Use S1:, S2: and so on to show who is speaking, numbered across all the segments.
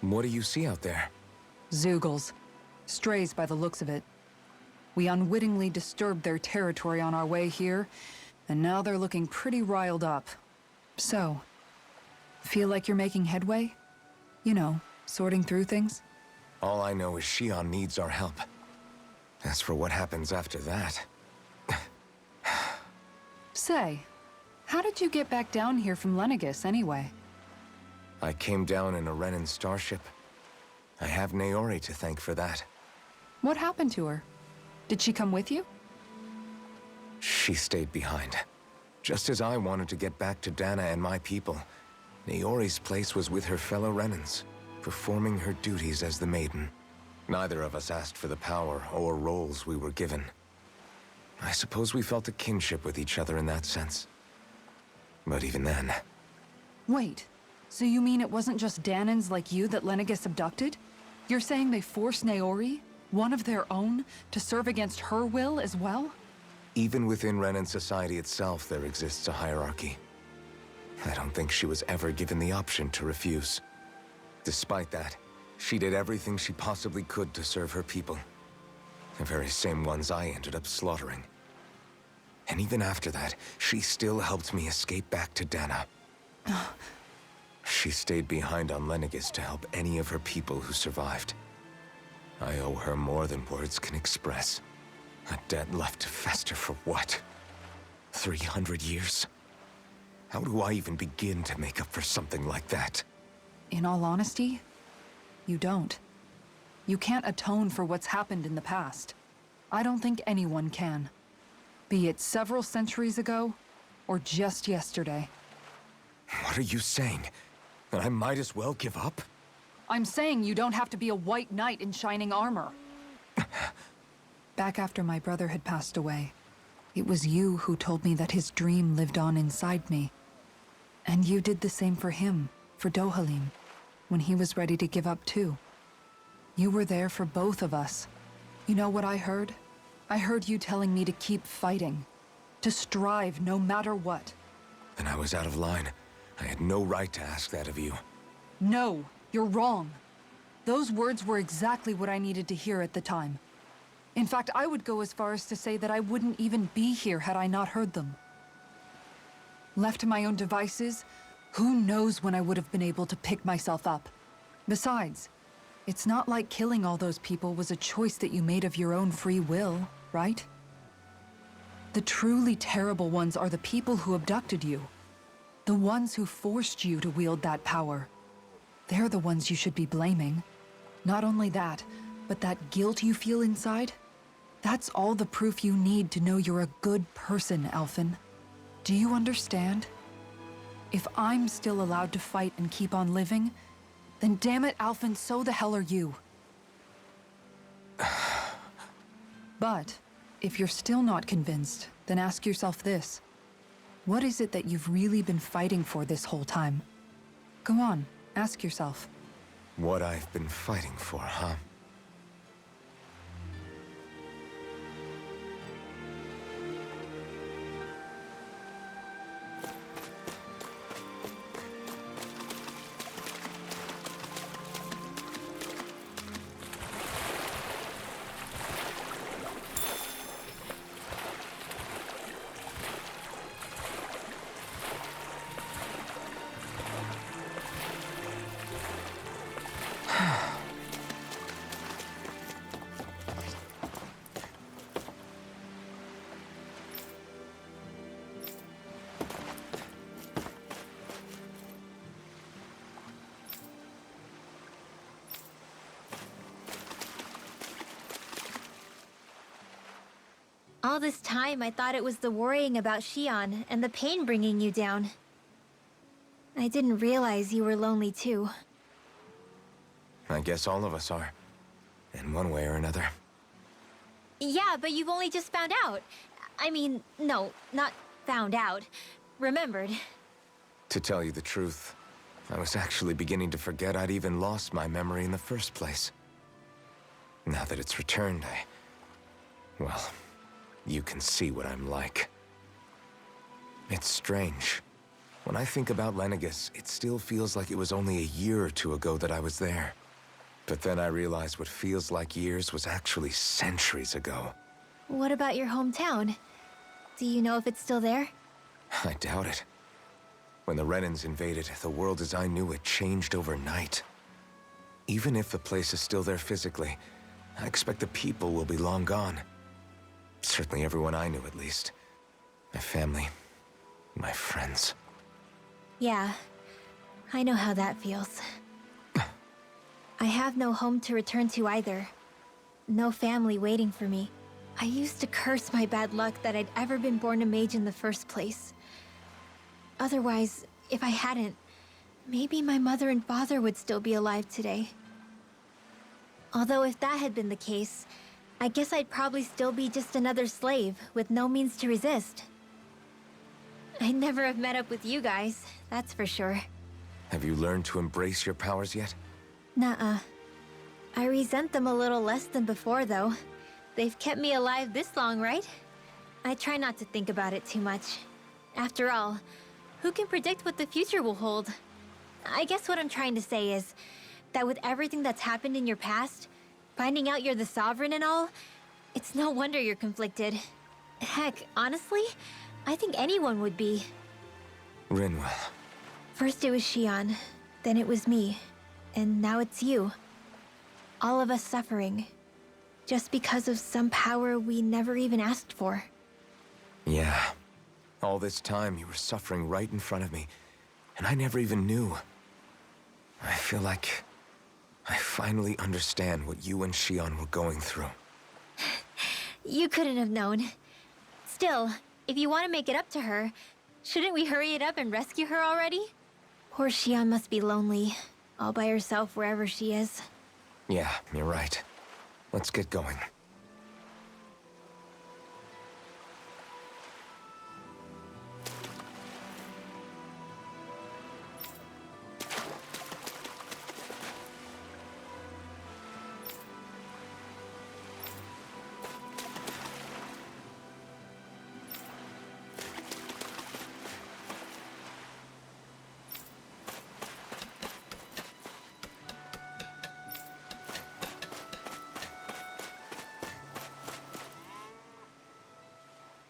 S1: What do you see out there?
S2: Zeugles. Strays by the looks of it. We unwittingly disturbed their territory on our way here, and now they're looking pretty riled up. So, feel like you're making headway? You know, sorting through things?
S1: All I know is Shion needs our help. As for what happens after that...
S2: Say, how did you get back down here from Lenegis, anyway?
S1: I came down in a Renan starship. I have Naori to thank for that.
S2: What happened to her? Did she come with you?
S1: She stayed behind. Just as I wanted to get back to Dana and my people, Naori's place was with her fellow Renans, performing her duties as the Maiden. Neither of us asked for the power or roles we were given. I suppose we felt a kinship with each other in that sense. But even then...
S2: Wait, so you mean it wasn't just Danans like you that Lenegis abducted? You're saying they forced Naori, one of their own, to serve against her will as well?
S1: Even within Renan society itself, there exists a hierarchy. I don't think she was ever given the option to refuse. Despite that, she did everything she possibly could to serve her people. The very same ones I ended up slaughtering. And even after that, she still helped me escape back to Dana. She stayed behind on Lenegis to help any of her people who survived. I owe her more than words can express. A debt left to fester for what? 300 years? How do I even begin to make up for something like that?
S2: In all honesty, you don't. You can't atone for what's happened in the past. I don't think anyone can. Be it several centuries ago, or just yesterday.
S1: What are you saying? That I might as well give up?
S2: I'm saying you don't have to be a white knight in shining armor. Back after my brother had passed away, it was you who told me that his dream lived on inside me. And you did the same for him, for Dohalim, when he was ready to give up too. You were there for both of us. You know what I heard? I heard you telling me to keep fighting, to strive no matter what.
S1: Then I was out of line. I had no right to ask that of you.
S2: No, you're wrong. Those words were exactly what I needed to hear at the time. In fact, I would go as far as to say that I wouldn't even be here had I not heard them. Left to my own devices, who knows when I would have been able to pick myself up. Besides, it's not like killing all those people was a choice that you made of your own free will, right? The truly terrible ones are the people who abducted you. The ones who forced you to wield that power. They're the ones you should be blaming. Not only that, but that guilt you feel inside, that's all the proof you need to know you're a good person, Alphen. Do you understand? If I'm still allowed to fight and keep on living, then damn it, Alphen, so the hell are you. But, if you're still not convinced, then ask yourself this. What is it that you've really been fighting for this whole time? Go on, ask yourself.
S1: What I've been fighting for, huh?
S3: All this time, I thought it was the worrying about Shion and the pain bringing you down. I didn't realize you were lonely too.
S1: I guess all of us are. In one way or another.
S3: Yeah, but you've only just found out. I mean, no, not found out. Remembered.
S1: To tell you the truth, I was actually beginning to forget I'd even lost my memory in the first place. Now that it's returned, well, you can see what I'm like. It's strange. When I think about Lenegis, it still feels like it was only a year or two ago that I was there. But then I realized what feels like years was actually centuries ago.
S3: What about your hometown? Do you know if it's still there?
S1: I doubt it. When the Renans invaded, the world as I knew it changed overnight. Even if the place is still there physically, I expect the people will be long gone. Certainly everyone I knew, at least. My family, my friends.
S3: Yeah, I know how that feels. I have no home to return to either. No family waiting for me. I used to curse my bad luck that I'd ever been born a mage in the first place. Otherwise, if I hadn't, maybe my mother and father would still be alive today. Although if that had been the case, I guess I'd probably still be just another slave with no means to resist. I'd never have met up with you guys, that's for sure.
S1: Have you learned to embrace your powers yet?
S3: Nuh-uh. I resent them a little less than before, though. They've kept me alive this long, right? I try not to think about it too much. After all, who can predict what the future will hold? I guess what I'm trying to say is that with everything that's happened in your past, finding out you're the Sovereign and all, it's no wonder you're conflicted. Heck, honestly, I think anyone would be.
S1: Rinwell.
S3: First it was Xion, then it was me, and now it's you. All of us suffering, just because of some power we never even asked for.
S1: Yeah. All this time you were suffering right in front of me, and I never even knew. I feel like I finally understand what you and Xion were going through.
S3: You couldn't have known. Still, if you want to make it up to her, shouldn't we hurry it up and rescue her already? Poor Xion must be lonely, all by herself wherever she is.
S1: Yeah, you're right. Let's get going.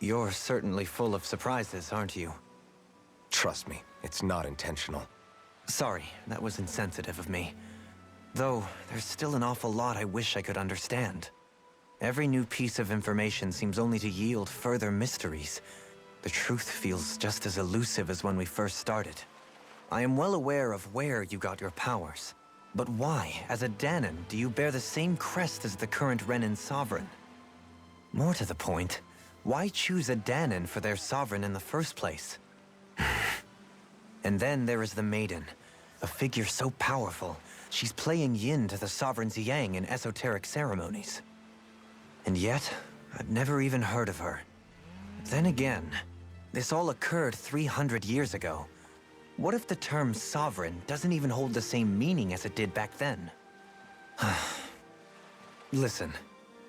S4: You're certainly full of surprises, aren't you?
S1: Trust me, it's not intentional.
S4: Sorry, that was insensitive of me. Though, there's still an awful lot I wish I could understand. Every new piece of information seems only to yield further mysteries. The truth feels just as elusive as when we first started. I am well aware of where you got your powers. But why, as a Danon, do you bear the same crest as the current Renan Sovereign? More to the point, why choose a Danon for their Sovereign in the first place? And then there is the Maiden, a figure so powerful, she's playing yin to the Sovereign's yang in esoteric ceremonies. And yet, I've never even heard of her. Then again, this all occurred 300 years ago. What if the term Sovereign doesn't even hold the same meaning as it did back then? Listen,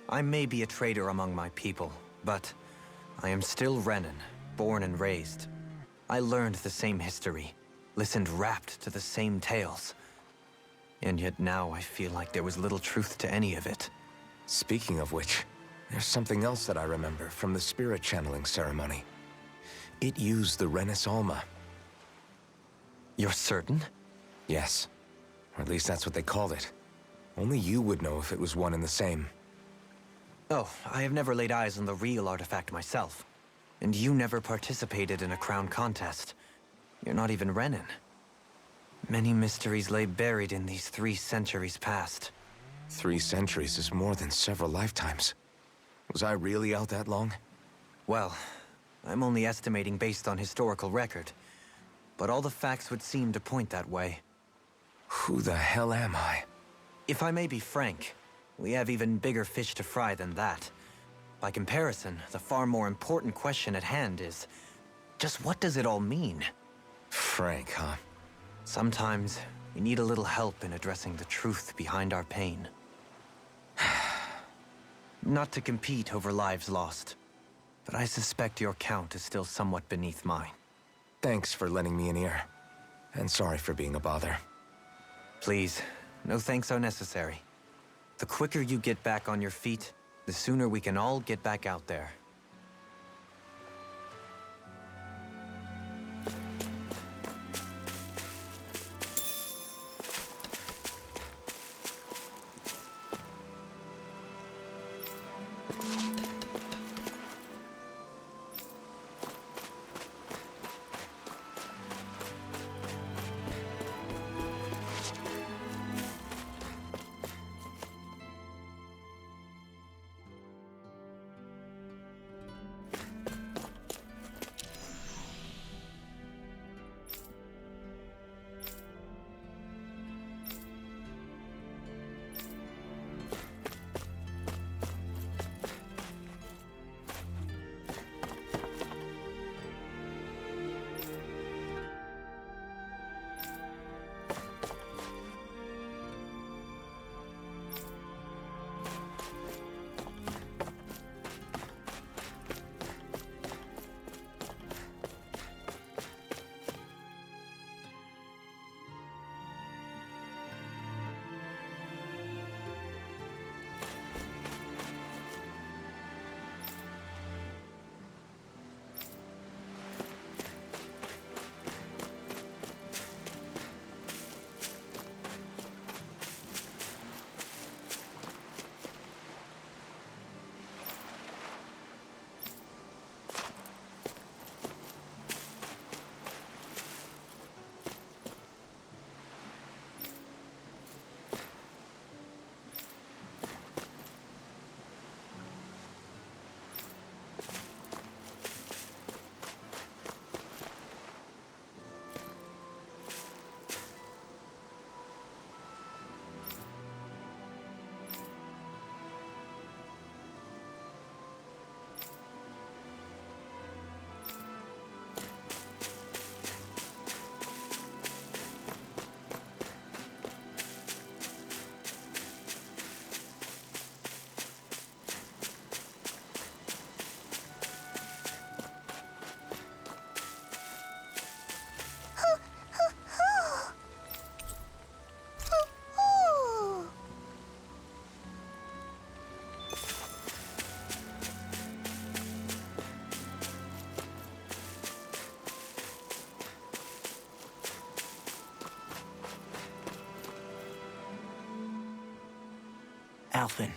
S4: I may be a traitor among my people, but I am still Renan, born and raised. I learned the same history, listened rapt to the same tales. And yet now I feel like there was little truth to any of it.
S1: Speaking of which, there's something else that I remember from the spirit channeling ceremony. It used the Renis Alma.
S4: You're certain?
S1: Yes. Or at least that's what they called it. Only you would know if it was one and the same.
S4: Oh, I have never laid eyes on the real artifact myself. And you never participated in a crown contest. You're not even Renan. Many mysteries lay buried in these 3 centuries past.
S1: 3 centuries is more than several lifetimes. Was I really out that long?
S4: Well, I'm only estimating based on historical record. But all the facts would seem to point that way.
S1: Who the hell am I?
S4: If I may be frank, we have even bigger fish to fry than that. By comparison, the far more important question at hand is, just what does it all mean?
S1: Frank, huh?
S4: Sometimes, we need a little help in addressing the truth behind our pain. Not to compete over lives lost, but I suspect your count is still somewhat beneath mine.
S1: Thanks for lending me an ear. And sorry for being a bother.
S4: Please, no thanks are necessary. The quicker you get back on your feet, the sooner we can all get back out there.
S5: Alphen,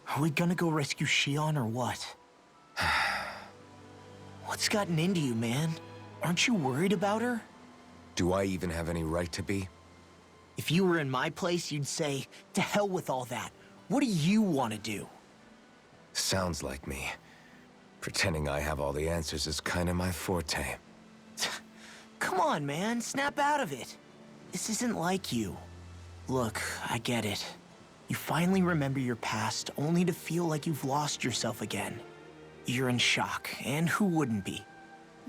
S5: are we gonna go rescue Shion or what? What's gotten into you, man? Aren't you worried about her?
S1: Do I even have any right to be?
S5: If you were in my place, you'd say, to hell with all that. What do you want to do?
S1: Sounds like me. Pretending I have all the answers is kind of my forte.
S5: Come on, man, snap out of it. This isn't like you. Look, I get it. You finally remember your past, only to feel like you've lost yourself again. You're in shock, and who wouldn't be?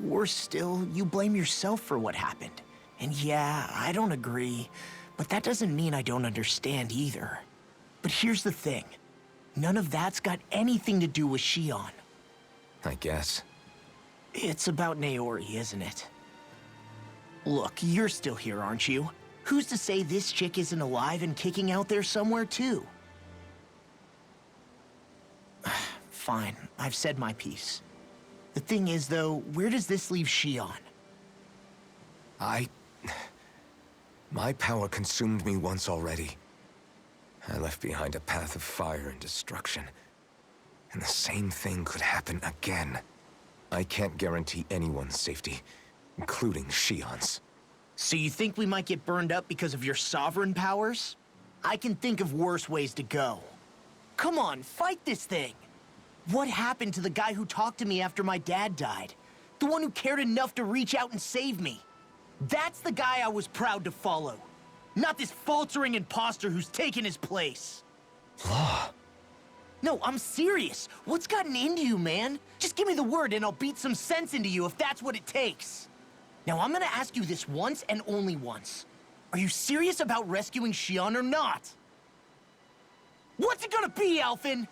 S5: Worse still, you blame yourself for what happened. And yeah, I don't agree, but that doesn't mean I don't understand either. But here's the thing. None of that's got anything to do with Shion.
S1: I guess.
S5: It's about Naori, isn't it? Look, you're still here, aren't you? Who's to say this chick isn't alive and kicking out there somewhere, too? Fine, I've said my piece. The thing is, though, where does this leave Shion?
S1: My power consumed me once already. I left behind a path of fire and destruction. And the same thing could happen again. I can't guarantee anyone's safety, including Shion's.
S5: So you think we might get burned up because of your sovereign powers? I can think of worse ways to go. Come on, fight this thing! What happened to the guy who talked to me after my dad died? The one who cared enough to reach out and save me? That's the guy I was proud to follow. Not this faltering imposter who's taken his place.
S1: Law.
S5: No, I'm serious. What's gotten into you, man? Just give me the word and I'll beat some sense into you if that's what it takes. Now, I'm gonna ask you this once and only once. Are you serious about rescuing Shion or not? What's it gonna be, Alphen?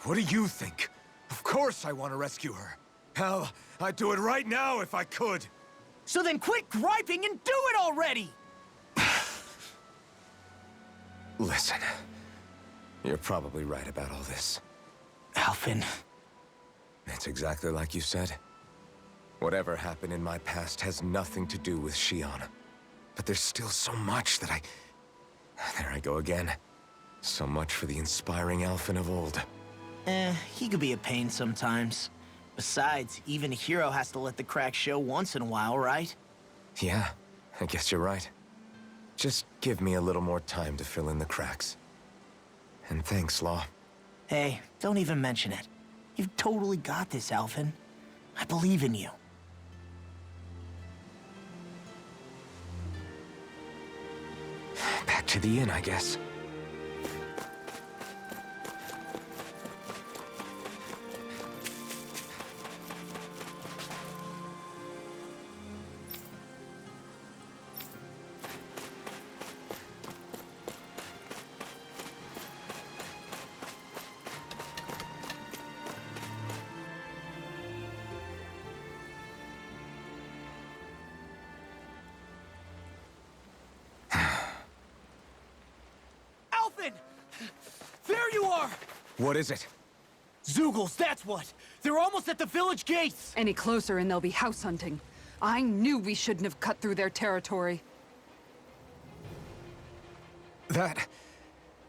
S1: What do you think? Of course I want to rescue her. Hell, I'd do it right now if I could.
S5: So then quit griping and do it already!
S1: Listen, you're probably right about all this.
S5: Alphen.
S1: It's exactly like you said. Whatever happened in my past has nothing to do with Shion. But there's still so much that There I go again. So much for the inspiring Alphen of old.
S5: He could be a pain sometimes. Besides, even a hero has to let the cracks show once in a while, right?
S1: Yeah, I guess you're right. Just give me a little more time to fill in the cracks. And thanks, Law.
S5: Hey, don't even mention it. You've totally got this, Alphen. I believe in you.
S1: Back to the inn, I guess.
S5: There you are!
S1: What is it?
S5: Zeugles, that's what! They're almost at the village gates!
S2: Any closer and they'll be house hunting. I knew we shouldn't have cut through their territory.
S1: That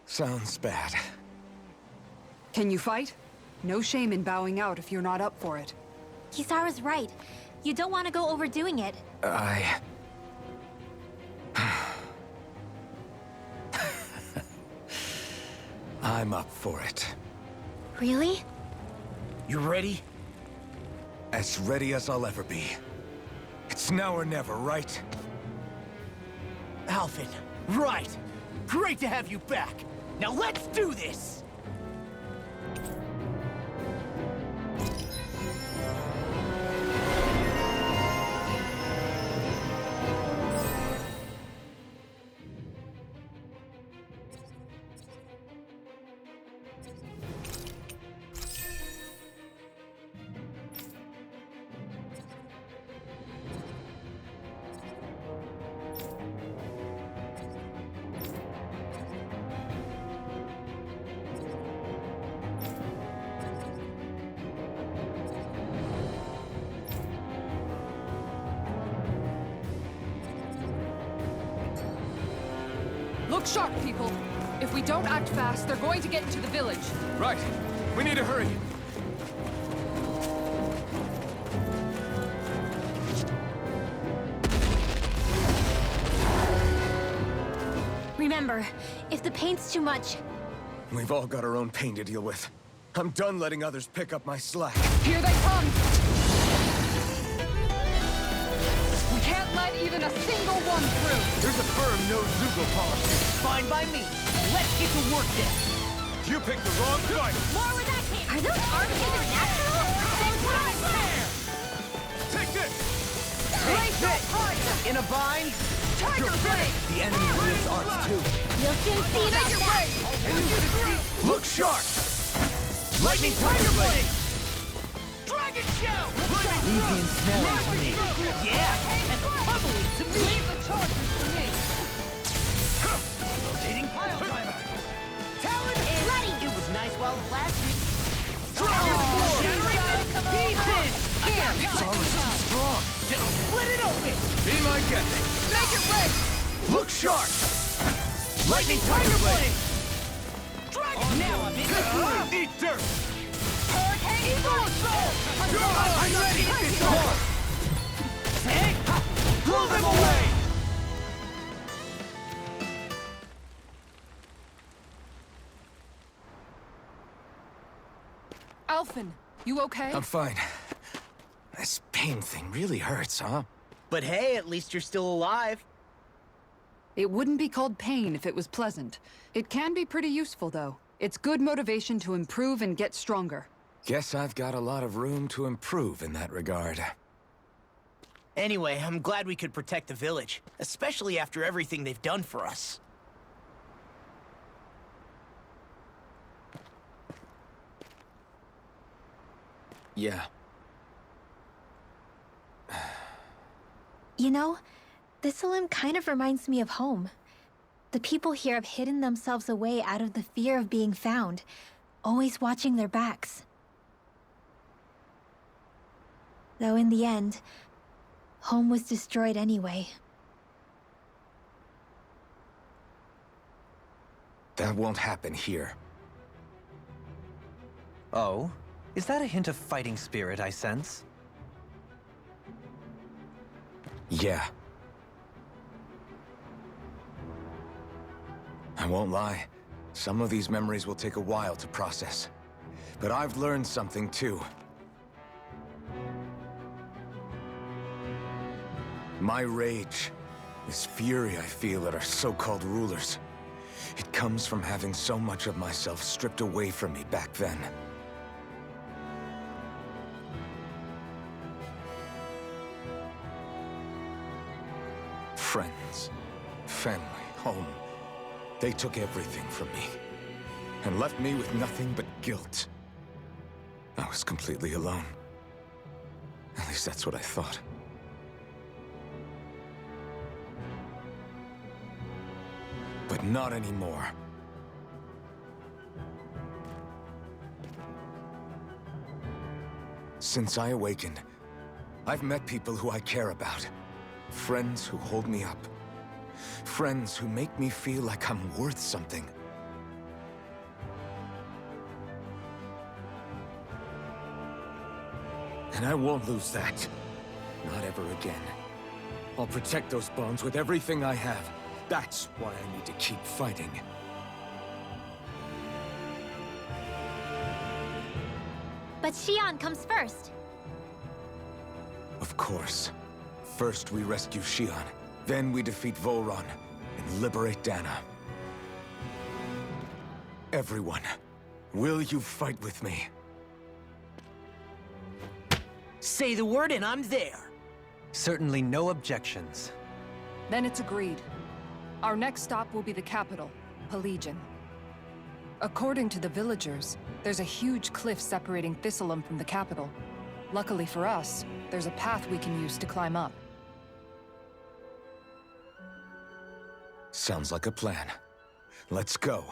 S1: sounds bad.
S2: Can you fight? No shame in bowing out if you're not up for it.
S3: Kisara's right. You don't want to go overdoing it.
S1: I'm up for it.
S3: Really?
S5: You ready?
S1: As ready as I'll ever be. It's now or never, right?
S5: Alphen, right! Great to have you back! Now let's do this!
S2: Look sharp, people. If we don't act fast, they're going to get into the village.
S1: Right. We need to hurry.
S3: Remember, if the pain's too much...
S1: We've all got our own pain to deal with. I'm done letting others pick up my slack.
S2: Here they come! We can't let even a single one through!
S1: There's a firm no-Zeugle policy.
S5: Fine by me. Let's get to work then.
S1: You picked the wrong fight.
S3: More with that can! Are those arms even natural?
S1: Take this!
S2: Raise no pride!
S5: In a bind?
S2: Tiger blade!
S5: The enemy wields arts too.
S3: You'll soon see about that!
S5: Look sharp! Lightning Tiger Blade! Dragon Shell! Easy and smelly to me. Yeah, and bubbly to me!
S2: Leave the charges to me!
S5: Rotating pile driver! Talon
S3: Ready.
S5: It was nice while it lasted.
S2: Dragon
S5: Shattering pieces!
S2: Here!
S1: Sorry, too strong.
S5: Just split it open!
S1: Be my guest.
S2: Make it red!
S1: Look sharp!
S5: Lightning Tiger Blade! Dragon now I'm in the groove!
S1: Eat dirt!
S2: Hurricane Eagle!
S1: I'm ready!
S5: Hey! Blow them away!
S2: Alphen, you okay?
S1: I'm fine. This pain thing really hurts, huh?
S5: But hey, at least you're still alive.
S2: It wouldn't be called pain if it was pleasant. It can be pretty useful, though. It's good motivation to improve and get stronger.
S1: Guess I've got a lot of room to improve in that regard.
S5: Anyway, I'm glad we could protect the village, especially after everything they've done for us.
S1: Yeah.
S3: You know, this limb kind of reminds me of home. The people here have hidden themselves away out of the fear of being found, always watching their backs. Though in the end, home was destroyed anyway.
S1: That won't happen here.
S4: Oh? Is that a hint of fighting spirit I sense?
S1: Yeah. I won't lie. Some of these memories will take a while to process. But I've learned something too. My rage, this fury I feel at our so-called rulers, it comes from having so much of myself stripped away from me back then. Friends, family, home. They took everything from me, and left me with nothing but guilt. I was completely alone. At least that's what I thought. But not anymore. Since I awakened, I've met people who I care about. Friends who hold me up. Friends who make me feel like I'm worth something. And I won't lose that. Not ever again. I'll protect those bonds with everything I have. That's why I need to keep fighting.
S3: But Xion comes first.
S1: Of course. First we rescue Xion, then we defeat Volron, and liberate Dana. Everyone, will you fight with me?
S5: Say the word and I'm there.
S4: Certainly no objections.
S2: Then it's agreed. Our next stop will be the capital, Pelegion. According to the villagers, there's a huge cliff separating Thistleum from the capital. Luckily for us, there's a path we can use to climb up.
S1: Sounds like a plan. Let's go.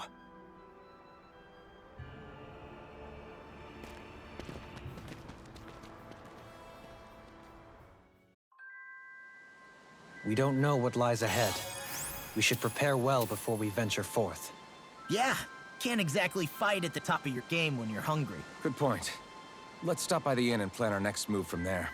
S4: We don't know what lies ahead. We should prepare well before we venture forth.
S5: Yeah, can't exactly fight at the top of your game when you're hungry.
S1: Good point. Let's stop by the inn and plan our next move from there.